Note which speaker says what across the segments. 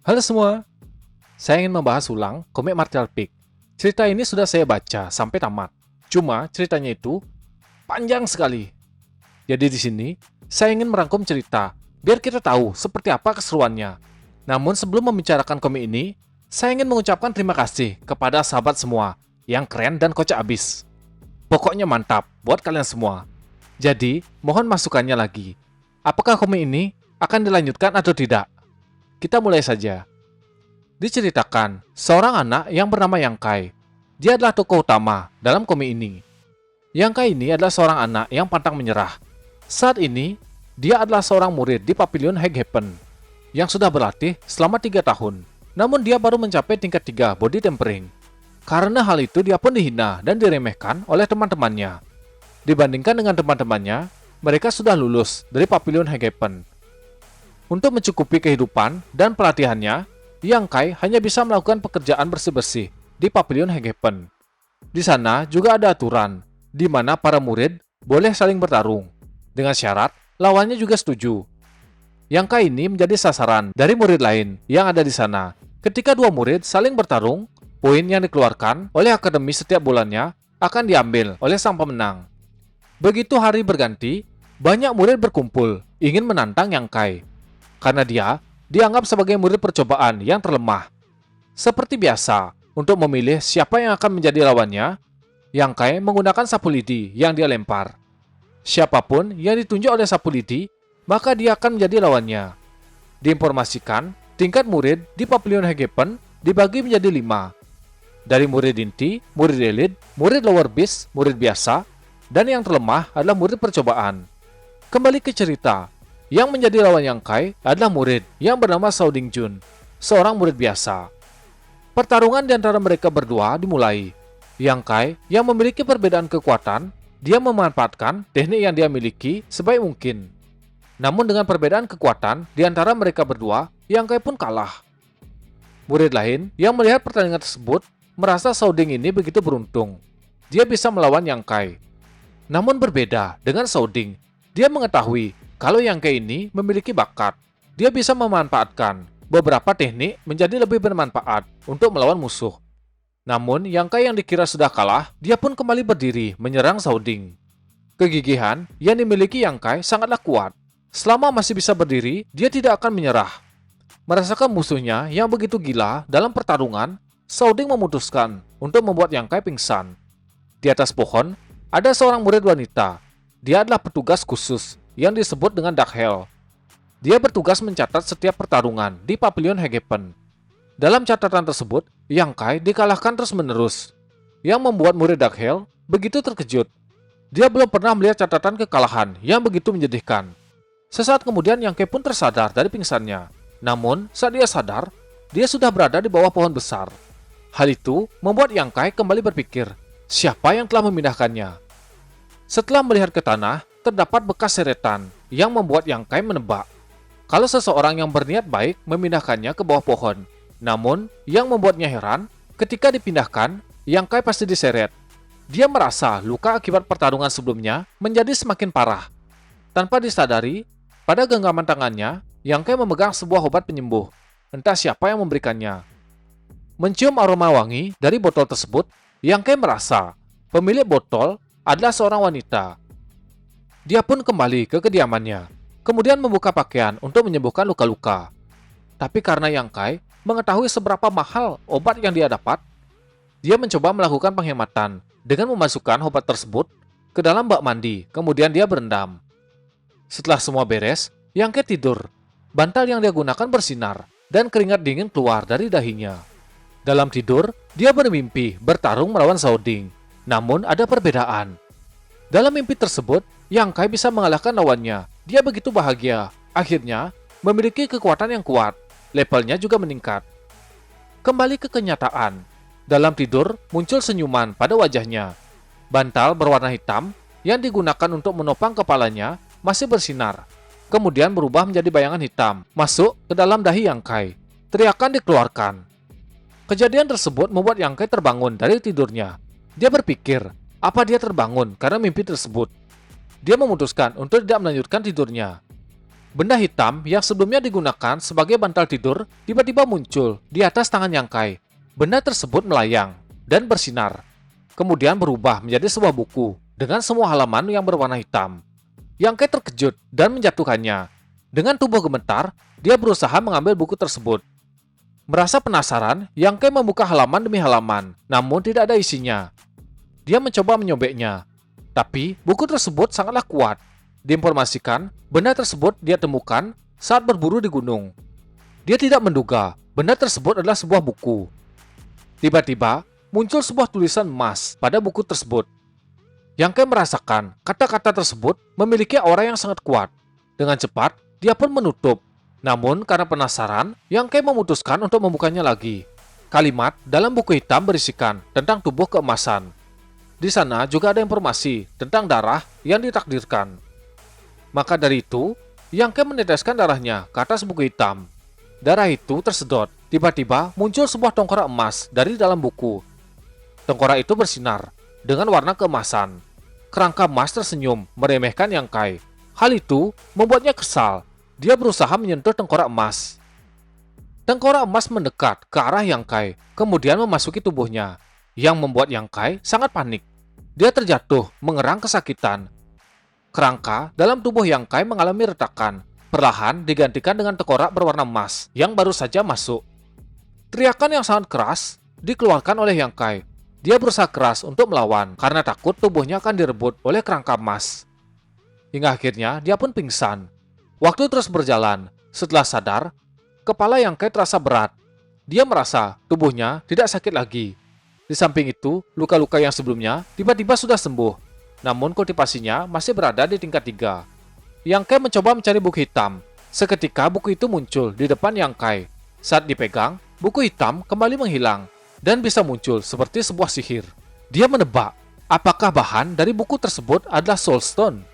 Speaker 1: Halo semua, saya ingin membahas ulang komik Martial Peak. Cerita ini sudah saya baca sampai tamat. Cuma ceritanya itu panjang sekali. Jadi di sini saya ingin merangkum cerita biar kita tahu seperti apa keseruannya. Namun sebelum membicarakan komik ini, saya ingin mengucapkan terima kasih kepada sahabat semua yang keren dan kocak abis. Pokoknya mantap buat kalian semua. Jadi, mohon masukannya lagi. Apakah komik ini akan dilanjutkan atau tidak? Kita mulai saja. Diceritakan, seorang anak yang bernama Yang Kai. Dia adalah tokoh utama dalam komik ini. Yang Kai ini adalah seorang anak yang pantang menyerah. Saat ini, dia adalah seorang murid di Pavilion Hagghaven yang sudah berlatih selama 3 tahun. Namun dia baru mencapai tingkat 3 body tempering. Karena hal itu dia pun dihina dan diremehkan oleh teman-temannya. Dibandingkan dengan teman-temannya, mereka sudah lulus dari Pavilion Hagghaven. Untuk mencukupi kehidupan dan pelatihannya, Yang Kai hanya bisa melakukan pekerjaan bersih-bersih di Pavilion Hagghaven. Di sana juga ada aturan, di mana para murid boleh saling bertarung. Dengan syarat, lawannya juga setuju. Yang Kai ini menjadi sasaran dari murid lain yang ada di sana. Ketika dua murid saling bertarung, poin yang dikeluarkan oleh akademi setiap bulannya akan diambil oleh sang pemenang. Begitu hari berganti, banyak murid berkumpul ingin menantang Yang Kai. Karena dia dianggap sebagai murid percobaan yang terlemah. Seperti biasa, untuk memilih siapa yang akan menjadi lawannya, Yang Kai menggunakan sapu lidi yang dia lempar. Siapapun yang ditunjuk oleh sapu lidi, maka dia akan menjadi lawannya. Diinformasikan, tingkat murid di Pavilion Hagghaven dibagi menjadi 5. Dari murid inti, murid elit, murid lower beast, murid biasa, dan yang terlemah adalah murid percobaan. Kembali ke cerita. Yang menjadi lawan Yang Kai adalah murid yang bernama Shao Dingjun, seorang murid biasa. Pertarungan di antara mereka berdua dimulai. Yang Kai yang memiliki perbedaan kekuatan, dia memanfaatkan teknik yang dia miliki sebaik mungkin. Namun dengan perbedaan kekuatan di antara mereka berdua, Yang Kai pun kalah. Murid lain yang melihat pertandingan tersebut merasa Shao Ding ini begitu beruntung. Dia bisa melawan Yang Kai. Namun berbeda dengan Shao Ding, dia mengetahui kalau Yang Kai ini memiliki bakat, dia bisa memanfaatkan beberapa teknik menjadi lebih bermanfaat untuk melawan musuh. Namun, Yang Kai yang dikira sudah kalah, dia pun kembali berdiri menyerang Shao Ding. Kegigihan yang dimiliki Yang Kai sangatlah kuat. Selama masih bisa berdiri, dia tidak akan menyerah. Merasakan musuhnya yang begitu gila dalam pertarungan, Shao Ding memutuskan untuk membuat Yang Kai pingsan. Di atas pohon, ada seorang murid wanita. Dia adalah petugas khusus yang disebut dengan Dark Hell. Dia bertugas mencatat setiap pertarungan di Pavilion Hagghaven. Dalam catatan tersebut, Yang Kai dikalahkan terus-menerus, yang membuat murid Dark Hell begitu terkejut. Dia belum pernah melihat catatan kekalahan yang begitu menyedihkan. Sesaat kemudian Yang Kai pun tersadar dari pingsannya. Namun, saat dia sadar, dia sudah berada di bawah pohon besar. Hal itu membuat Yang Kai kembali berpikir, siapa yang telah memindahkannya? Setelah melihat ke tanah, terdapat bekas seretan yang membuat Yang Kai menebak kalau seseorang yang berniat baik memindahkannya ke bawah pohon. Namun, yang membuatnya heran, ketika dipindahkan, Yang Kai pasti diseret. Dia merasa luka akibat pertarungan sebelumnya menjadi semakin parah. Tanpa disadari, pada genggaman tangannya, Yang Kai memegang sebuah obat penyembuh. Entah siapa yang memberikannya. Mencium aroma wangi dari botol tersebut, Yang Kai merasa pemilik botol adalah seorang wanita. Dia pun kembali ke kediamannya, kemudian membuka pakaian untuk menyembuhkan luka-luka. Tapi karena Yang Kai mengetahui seberapa mahal obat yang dia dapat, dia mencoba melakukan penghematan dengan memasukkan obat tersebut ke dalam bak mandi, kemudian dia berendam. Setelah semua beres, Yang Kai tidur. Bantal yang dia gunakan bersinar, dan keringat dingin keluar dari dahinya. Dalam tidur, dia bermimpi bertarung melawan Shao Ding. Namun ada perbedaan. Dalam mimpi tersebut, Yang Kai bisa mengalahkan lawannya. Dia begitu bahagia. Akhirnya, memiliki kekuatan yang kuat. Levelnya juga meningkat. Kembali ke kenyataan. Dalam tidur, muncul senyuman pada wajahnya. Bantal berwarna hitam yang digunakan untuk menopang kepalanya masih bersinar. Kemudian berubah menjadi bayangan hitam, masuk ke dalam dahi Yang Kai. Teriakan dikeluarkan. Kejadian tersebut membuat Yang Kai terbangun dari tidurnya. Dia berpikir, apa dia terbangun karena mimpi tersebut? Dia memutuskan untuk tidak melanjutkan tidurnya. Benda hitam yang sebelumnya digunakan sebagai bantal tidur tiba-tiba muncul di atas tangan Yang Kai. Benda tersebut melayang dan bersinar, kemudian berubah menjadi sebuah buku dengan semua halaman yang berwarna hitam. Yang Kai terkejut dan menjatuhkannya. Dengan tubuh gemetar, dia berusaha mengambil buku tersebut. Merasa penasaran, Yang Kai membuka halaman demi halaman, namun tidak ada isinya. Dia mencoba menyobeknya, tapi buku tersebut sangatlah kuat. Diinformasikan, benda tersebut dia temukan saat berburu di gunung. Dia tidak menduga benda tersebut adalah sebuah buku. Tiba-tiba, muncul sebuah tulisan emas pada buku tersebut. Yang Kai merasakan kata-kata tersebut memiliki aura yang sangat kuat. Dengan cepat, dia pun menutup. Namun, karena penasaran, Yang Kai memutuskan untuk membukanya lagi. Kalimat dalam buku hitam berisikan tentang tubuh keemasan. Di sana juga ada informasi tentang darah yang ditakdirkan. Maka dari itu, Yang Kai meneteskan darahnya ke atas buku hitam. Darah itu tersedot. Tiba-tiba muncul sebuah tengkorak emas dari dalam buku. Tengkorak itu bersinar dengan warna keemasan. Kerangka emas tersenyum meremehkan Yang Kai. Hal itu membuatnya kesal. Dia berusaha menyentuh tengkorak emas. Tengkorak emas mendekat ke arah Yang Kai, kemudian memasuki tubuhnya, yang membuat Yang Kai sangat panik. Dia terjatuh, mengerang kesakitan. Kerangka dalam tubuh Yang Kai mengalami retakan, perlahan digantikan dengan tengkorak berwarna emas yang baru saja masuk. Teriakan yang sangat keras dikeluarkan oleh Yang Kai. Dia berusaha keras untuk melawan karena takut tubuhnya akan direbut oleh kerangka emas. Hingga akhirnya dia pun pingsan. Waktu terus berjalan. Setelah sadar, kepala Yang Kai terasa berat. Dia merasa tubuhnya tidak sakit lagi. Di samping itu, luka-luka yang sebelumnya tiba-tiba sudah sembuh. Namun kultivasinya masih berada di tingkat 3. Yang Kai mencoba mencari buku hitam. Seketika buku itu muncul di depan Yang Kai. Saat dipegang, buku hitam kembali menghilang dan bisa muncul seperti sebuah sihir. Dia menebak apakah bahan dari buku tersebut adalah Soul Stone.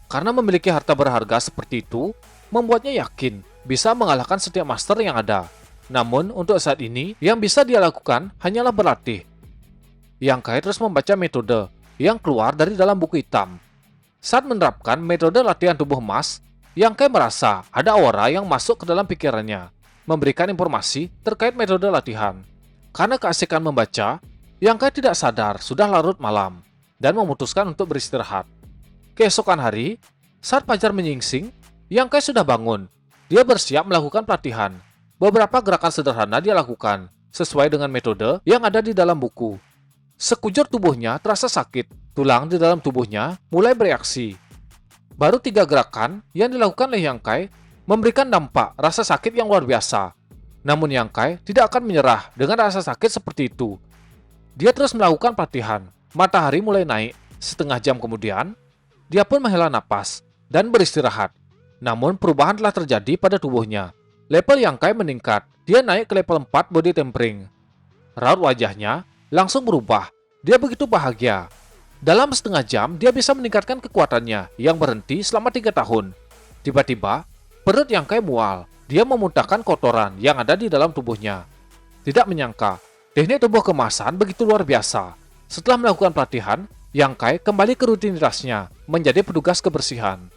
Speaker 1: Karena memiliki harta berharga seperti itu, membuatnya yakin bisa mengalahkan setiap master yang ada. Namun untuk saat ini, yang bisa dia lakukan hanyalah berlatih. Yang Kai terus membaca metode yang keluar dari dalam buku hitam. Saat menerapkan metode latihan tubuh emas, Yang Kai merasa ada aura yang masuk ke dalam pikirannya, memberikan informasi terkait metode latihan. Karena keasikan membaca, Yang Kai tidak sadar sudah larut malam, dan memutuskan untuk beristirahat. Keesokan hari, saat fajar menyingsing, Yang Kai sudah bangun. Dia bersiap melakukan pelatihan. Beberapa gerakan sederhana dia lakukan, sesuai dengan metode yang ada di dalam buku. Sekujur tubuhnya terasa sakit, tulang di dalam tubuhnya mulai bereaksi. Baru 3 gerakan yang dilakukan oleh Yang Kai memberikan dampak rasa sakit yang luar biasa. Namun Yang Kai tidak akan menyerah dengan rasa sakit seperti itu. Dia terus melakukan pelatihan. Matahari mulai naik. Setengah jam kemudian, dia pun menghela napas dan beristirahat. Namun perubahan telah terjadi pada tubuhnya. Level Yang Kai meningkat. Dia naik ke level 4 body tempering. Raut wajahnya langsung berubah. Dia begitu bahagia. Dalam setengah jam, dia bisa meningkatkan kekuatannya yang berhenti selama 3 tahun. Tiba-tiba, perut Yang Kai mual. Dia memuntahkan kotoran yang ada di dalam tubuhnya. Tidak menyangka, teknik tubuh keemasan begitu luar biasa. Setelah melakukan pelatihan, Yang Kai kembali ke rutinitasnya, menjadi petugas kebersihan.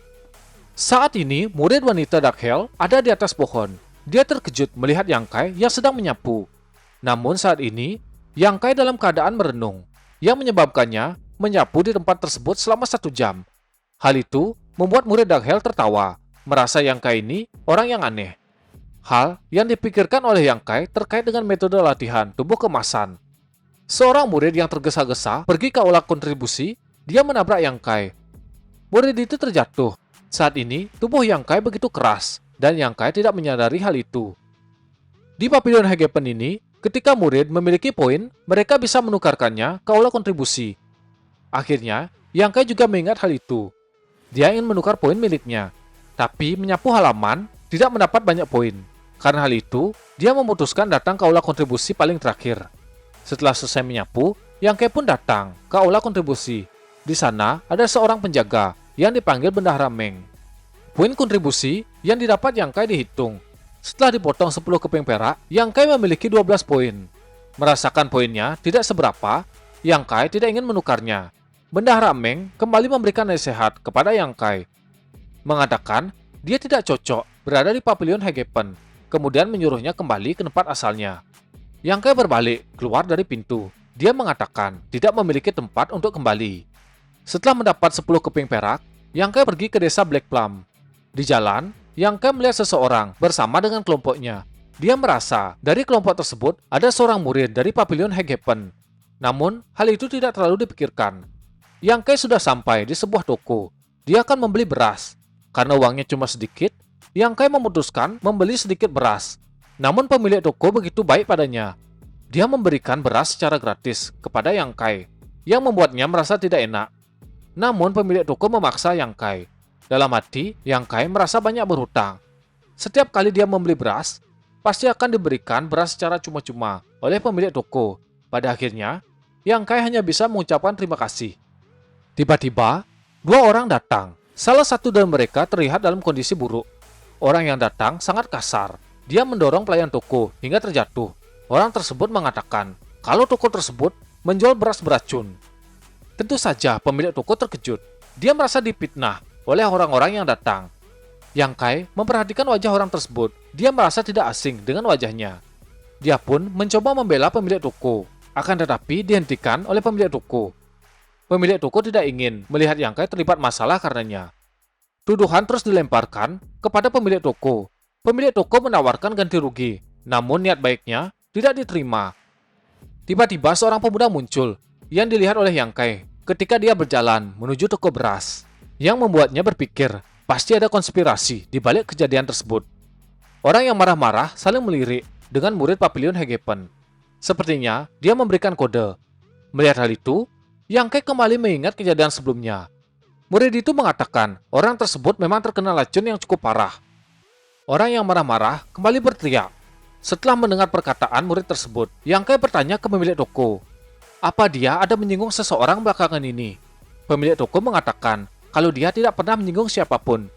Speaker 1: Saat ini, murid wanita Dark Hell ada di atas pohon. Dia terkejut melihat Yang Kai yang sedang menyapu. Namun saat ini, Yang Kai dalam keadaan merenung, yang menyebabkannya menyapu di tempat tersebut selama 1 jam. Hal itu membuat murid Dark Hell tertawa, merasa Yang Kai ini orang yang aneh. Hal yang dipikirkan oleh Yang Kai terkait dengan metode latihan tubuh keemasan. Seorang murid yang tergesa-gesa pergi ke aula kontribusi, dia menabrak Yang Kai. Murid itu terjatuh. Saat ini, tubuh Yang Kai begitu keras, dan Yang Kai tidak menyadari hal itu. Di Papillon Hegepen ini, ketika murid memiliki poin, mereka bisa menukarkannya ke aula kontribusi. Akhirnya, Yang Kai juga mengingat hal itu. Dia ingin menukar poin miliknya, tapi menyapu halaman tidak mendapat banyak poin. Karena hal itu, dia memutuskan datang ke aula kontribusi paling terakhir. Setelah selesai menyapu, Yang Kai pun datang ke aula kontribusi. Di sana, ada seorang penjaga yang dipanggil Bendahara Meng. Poin kontribusi yang didapat Yang Kai dihitung. Setelah dipotong 10 keping perak, Yang Kai memiliki 12 poin. Merasakan poinnya tidak seberapa, Yang Kai tidak ingin menukarnya. Bendahara Meng kembali memberikan nasihat kepada Yang Kai, mengatakan dia tidak cocok berada di Pavilion Hegepen, kemudian menyuruhnya kembali ke tempat asalnya. Yang Kai berbalik keluar dari pintu. Dia mengatakan tidak memiliki tempat untuk kembali. Setelah mendapat 10 keping perak, Yang Kai pergi ke desa Black Plum. Di jalan, Yang Kai melihat seseorang bersama dengan kelompoknya. Dia merasa dari kelompok tersebut ada seorang murid dari Pavilion Hegepen. Namun, hal itu tidak terlalu dipikirkan. Yang Kai sudah sampai di sebuah toko. Dia akan membeli beras. Karena uangnya cuma sedikit, Yang Kai memutuskan membeli sedikit beras. Namun pemilik toko begitu baik padanya. Dia memberikan beras secara gratis kepada Yang Kai, yang membuatnya merasa tidak enak. Namun pemilik toko memaksa Yang Kai. Dalam hati, Yang Kai merasa banyak berhutang. Setiap kali dia membeli beras, pasti akan diberikan beras secara cuma-cuma oleh pemilik toko. Pada akhirnya, Yang Kai hanya bisa mengucapkan terima kasih. Tiba-tiba, 2 orang datang. Salah satu dari mereka terlihat dalam kondisi buruk. Orang yang datang sangat kasar. Dia mendorong pelayan toko hingga terjatuh. Orang tersebut mengatakan kalau toko tersebut menjual beras beracun. Tentu saja pemilik toko terkejut. Dia merasa difitnah oleh orang-orang yang datang. Yang Kai memperhatikan wajah orang tersebut. Dia merasa tidak asing dengan wajahnya. Dia pun mencoba membela pemilik toko. Akan tetapi dihentikan oleh pemilik toko. Pemilik toko tidak ingin melihat Yang Kai terlibat masalah karenanya. Tuduhan terus dilemparkan kepada pemilik toko. Pemilik toko menawarkan ganti rugi, namun niat baiknya tidak diterima. Tiba-tiba seorang pemuda muncul yang dilihat oleh Yang Kai ketika dia berjalan menuju toko beras, yang membuatnya berpikir pasti ada konspirasi di balik kejadian tersebut. Orang yang marah-marah saling melirik dengan murid Pavilion Hegepen. Sepertinya dia memberikan kode. Melihat hal itu, Yang Kai kembali mengingat kejadian sebelumnya. Murid itu mengatakan orang tersebut memang terkena racun yang cukup parah. Orang yang marah-marah kembali berteriak. Setelah mendengar perkataan murid tersebut, Yang Kai bertanya ke pemilik toko, apa dia ada menyinggung seseorang belakangan ini? Pemilik toko mengatakan kalau dia tidak pernah menyinggung siapapun.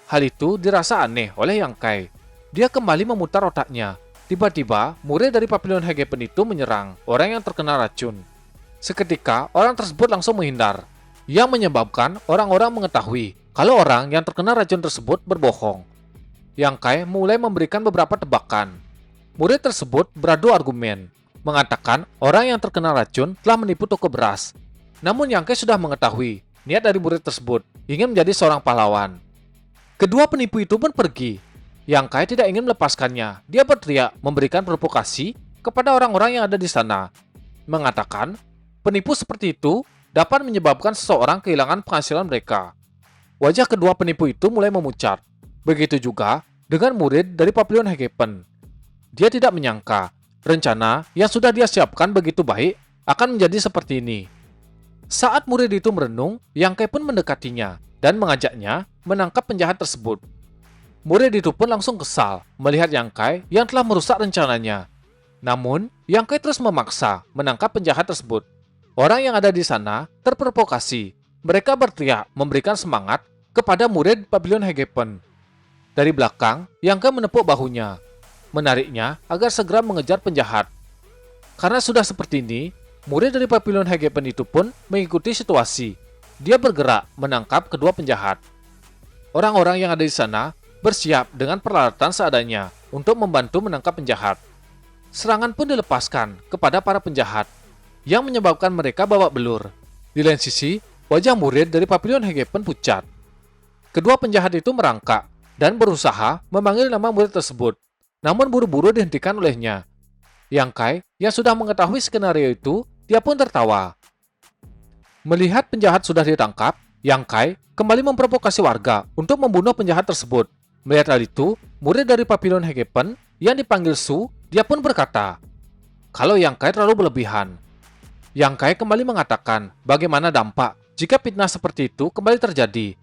Speaker 1: Hal itu dirasa aneh oleh Yang Kai. Dia kembali memutar otaknya. Tiba-tiba, murid dari Pavilion Hegepen itu menyerang orang yang terkena racun. Seketika, orang tersebut langsung menghindar, yang menyebabkan orang-orang mengetahui kalau orang yang terkena racun tersebut berbohong. Yang Kai mulai memberikan beberapa tebakan. Murid tersebut beradu argumen, mengatakan orang yang terkena racun telah menipu toko beras. Namun Yang Kai sudah mengetahui niat dari murid tersebut ingin menjadi seorang pahlawan. Kedua penipu itu pun pergi. Yang Kai tidak ingin melepaskannya. Dia berteriak memberikan provokasi kepada orang-orang yang ada di sana, mengatakan penipu seperti itu dapat menyebabkan seseorang kehilangan penghasilan mereka. Wajah kedua penipu itu mulai memucat. Begitu juga dengan murid dari Pavilion Hegepen. Dia tidak menyangka rencana yang sudah dia siapkan begitu baik akan menjadi seperti ini. Saat murid itu merenung, Yang Kai pun mendekatinya dan mengajaknya menangkap penjahat tersebut. Murid itu pun langsung kesal melihat Yang Kai yang telah merusak rencananya. Namun, Yang Kai terus memaksa menangkap penjahat tersebut. Orang yang ada di sana terprovokasi. Mereka berteriak memberikan semangat kepada murid Pavilion Hegepen. Dari belakang, Yang Kai menepuk bahunya, menariknya agar segera mengejar penjahat. Karena sudah seperti ini, murid dari Pavilion Hegepen itu pun mengikuti situasi. Dia bergerak menangkap kedua penjahat. Orang-orang yang ada di sana bersiap dengan peralatan seadanya untuk membantu menangkap penjahat. Serangan pun dilepaskan kepada para penjahat, yang menyebabkan mereka babak belur. Di lain sisi, wajah murid dari Pavilion Hegepen pucat. Kedua penjahat itu merangkak dan berusaha memanggil nama murid tersebut, namun buru-buru dihentikan olehnya. Yang Kai yang sudah mengetahui skenario itu, dia pun tertawa. Melihat penjahat sudah ditangkap, Yang Kai kembali memprovokasi warga untuk membunuh penjahat tersebut. Melihat hal itu, murid dari Pavilion Hegepen yang dipanggil Su, dia pun berkata kalau Yang Kai terlalu berlebihan. Yang Kai kembali mengatakan bagaimana dampak jika fitnah seperti itu kembali terjadi.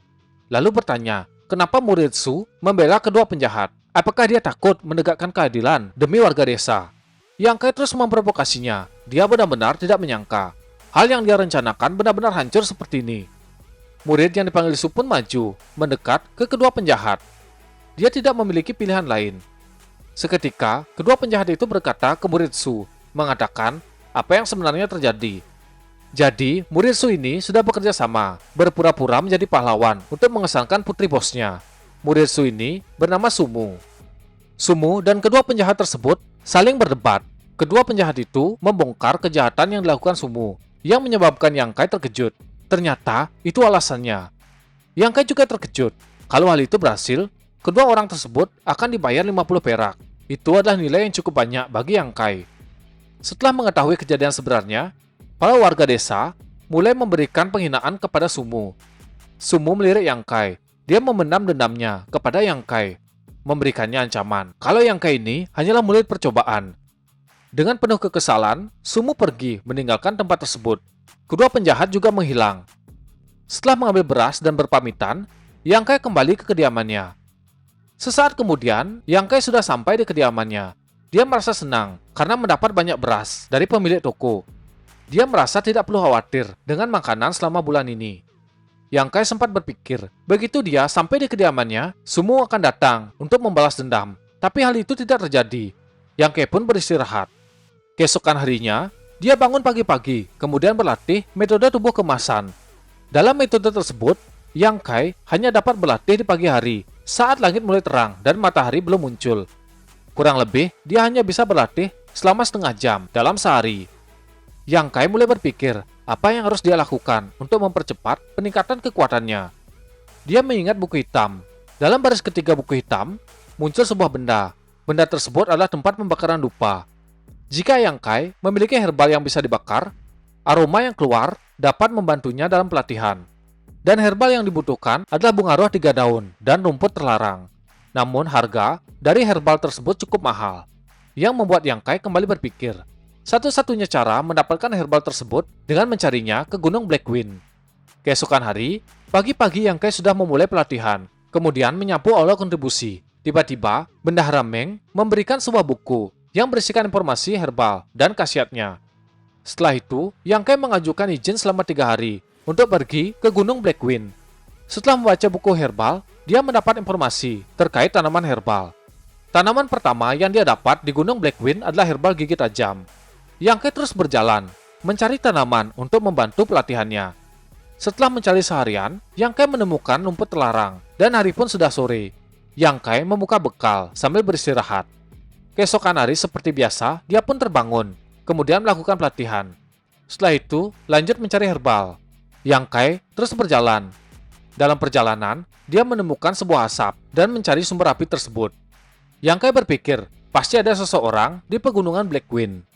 Speaker 1: Lalu bertanya, kenapa murid Su membela kedua penjahat? Apakah dia takut menegakkan keadilan demi warga desa? Yang Kai terus memprovokasinya. Dia benar-benar tidak menyangka hal yang dia rencanakan benar-benar hancur seperti ini. Murid yang dipanggil Su pun maju, mendekat ke kedua penjahat. Dia tidak memiliki pilihan lain. Seketika, kedua penjahat itu berkata ke murid Su, mengatakan apa yang sebenarnya terjadi. Jadi, murid Su ini sudah bekerja sama, berpura-pura menjadi pahlawan untuk mengesankan putri bosnya. Murid Su ini bernama Sumu. Sumu dan kedua penjahat tersebut saling berdebat. Kedua penjahat itu membongkar kejahatan yang dilakukan Sumu, yang menyebabkan Yang Kai terkejut. Ternyata itu alasannya. Yang Kai juga terkejut. Kalau hal itu berhasil, kedua orang tersebut akan dibayar 50 perak. Itu adalah nilai yang cukup banyak bagi Yang Kai. Setelah mengetahui kejadian sebenarnya, para warga desa mulai memberikan penghinaan kepada Sumu. Sumu melirik Yang Kai. Dia memendam dendamnya kepada Yang Kai, memberikannya ancaman kalau Yang Kai ini hanyalah murid percobaan. Dengan penuh kekesalan, Sumu pergi meninggalkan tempat tersebut. Kedua penjahat juga menghilang. Setelah mengambil beras dan berpamitan, Yang Kai kembali ke kediamannya. Sesaat kemudian, Yang Kai sudah sampai di kediamannya. Dia merasa senang karena mendapat banyak beras dari pemilik toko. Dia merasa tidak perlu khawatir dengan makanan selama bulan ini. Yang Kai sempat berpikir, begitu dia sampai di kediamannya, Sumu akan datang untuk membalas dendam. Tapi hal itu tidak terjadi. Yang Kai pun beristirahat. Keesokan harinya, dia bangun pagi-pagi, kemudian berlatih metode tubuh kemasan. Dalam metode tersebut, Yang Kai hanya dapat berlatih di pagi hari, saat langit mulai terang dan matahari belum muncul. Kurang lebih, dia hanya bisa berlatih selama setengah jam dalam sehari. Yang Kai mulai berpikir apa yang harus dia lakukan untuk mempercepat peningkatan kekuatannya. Dia mengingat buku hitam. Dalam baris ketiga buku hitam, muncul sebuah benda. Benda tersebut adalah tempat pembakaran dupa. Jika Yang Kai memiliki herbal yang bisa dibakar, aroma yang keluar dapat membantunya dalam pelatihan. Dan herbal yang dibutuhkan adalah bunga roh 3 daun dan rumput terlarang. Namun harga dari herbal tersebut cukup mahal, yang membuat Yang Kai kembali berpikir. Satu-satunya cara mendapatkan herbal tersebut dengan mencarinya ke Gunung Blackwind. Keesokan hari, pagi-pagi Yang Kai sudah memulai pelatihan, kemudian menyapu aula kontribusi. Tiba-tiba, Bendahara Meng memberikan sebuah buku yang berisikan informasi herbal dan khasiatnya. Setelah itu, Yang Kai mengajukan izin selama 3 hari untuk pergi ke Gunung Blackwind. Setelah membaca buku herbal, dia mendapat informasi terkait tanaman herbal. Tanaman pertama yang dia dapat di Gunung Blackwind adalah herbal gigi tajam. Yang Kai terus berjalan, mencari tanaman untuk membantu pelatihannya. Setelah mencari seharian, Yang Kai menemukan rumput terlarang, dan hari pun sudah sore. Yang Kai membuka bekal sambil beristirahat. Keesokan hari seperti biasa, dia pun terbangun, kemudian melakukan pelatihan. Setelah itu, lanjut mencari herbal. Yang Kai terus berjalan. Dalam perjalanan, dia menemukan sebuah asap dan mencari sumber api tersebut. Yang Kai berpikir, pasti ada seseorang di pegunungan Blackwind.